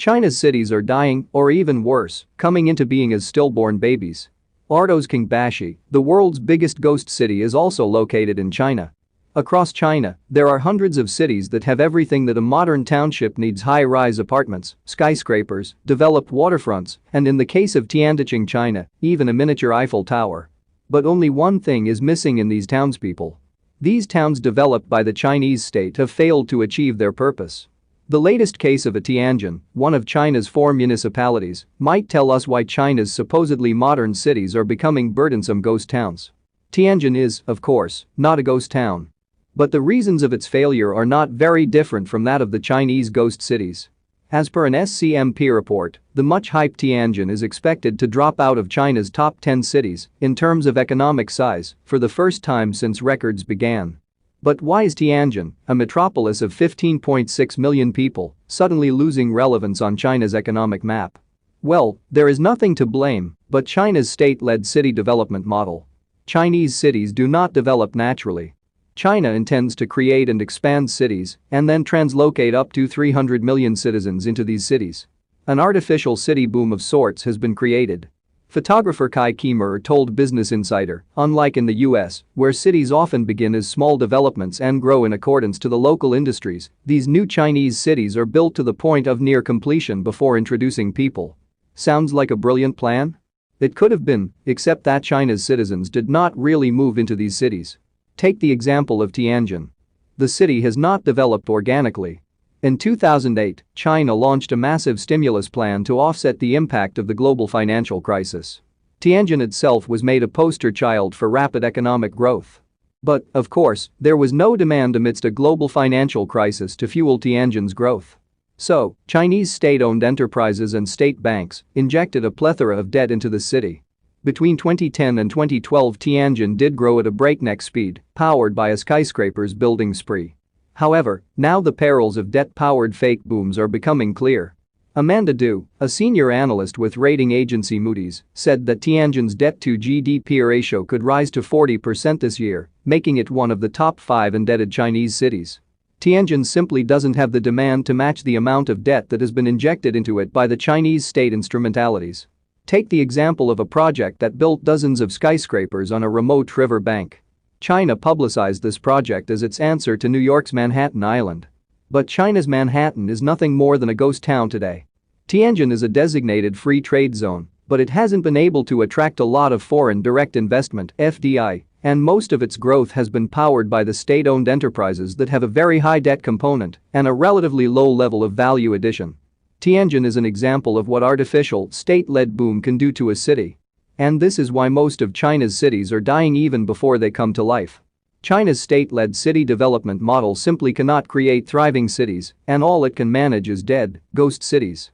China's cities are dying, or even worse, coming into being as stillborn babies. Ordos Kangbashi, the world's biggest ghost city, is also located in China. Across China, there are hundreds of cities that have everything that a modern township needs: high-rise apartments, skyscrapers, developed waterfronts, and in the case of Tianducheng, China, even a miniature Eiffel Tower. But only one thing is missing in these townspeople. These towns developed by the Chinese state have failed to achieve their purpose. The latest case of a Tianjin, one of China's 4 municipalities, might tell us why China's supposedly modern cities are becoming burdensome ghost towns. Tianjin is, of course, not a ghost town. But the reasons of its failure are not very different from that of the Chinese ghost cities. As per an SCMP report, the much-hyped Tianjin is expected to drop out of China's top 10 cities in terms of economic size for the first time since records began. But why is Tianjin, a metropolis of 15.6 million people, suddenly losing relevance on China's economic map? Well, there is nothing to blame but China's state-led city development model. Chinese cities do not develop naturally. China intends to create and expand cities and then translocate up to 300 million citizens into these cities. An artificial city boom of sorts has been created. Photographer Kai Caemmerer told Business Insider, unlike in the US, where cities often begin as small developments and grow in accordance to the local industries, these new Chinese cities are built to the point of near completion before introducing people. Sounds like a brilliant plan? It could have been, except that China's citizens did not really move into these cities. Take the example of Tianjin. The city has not developed organically. In 2008, China launched a massive stimulus plan to offset the impact of the global financial crisis. Tianjin itself was made a poster child for rapid economic growth. But, of course, there was no demand amidst a global financial crisis to fuel Tianjin's growth. So, Chinese state-owned enterprises and state banks injected a plethora of debt into the city. Between 2010 and 2012, Tianjin did grow at a breakneck speed, powered by a skyscrapers building spree. However, now the perils of debt-powered fake booms are becoming clear. Amanda Du, a senior analyst with rating agency Moody's, said that Tianjin's debt-to-GDP ratio could rise to 40% this year, making it one of the top 5 indebted Chinese cities. Tianjin simply doesn't have the demand to match the amount of debt that has been injected into it by the Chinese state instrumentalities. Take the example of a project that built dozens of skyscrapers on a remote river bank. China publicized this project as its answer to New York's Manhattan Island. But China's Manhattan is nothing more than a ghost town today. Tianjin is a designated free trade zone, but it hasn't been able to attract a lot of foreign direct investment (FDI), and most of its growth has been powered by the state-owned enterprises that have a very high debt component and a relatively low level of value addition. Tianjin is an example of what artificial, state-led boom can do to a city. And this is why most of China's cities are dying even before they come to life. China's state-led city development model simply cannot create thriving cities, and all it can manage is dead, ghost cities.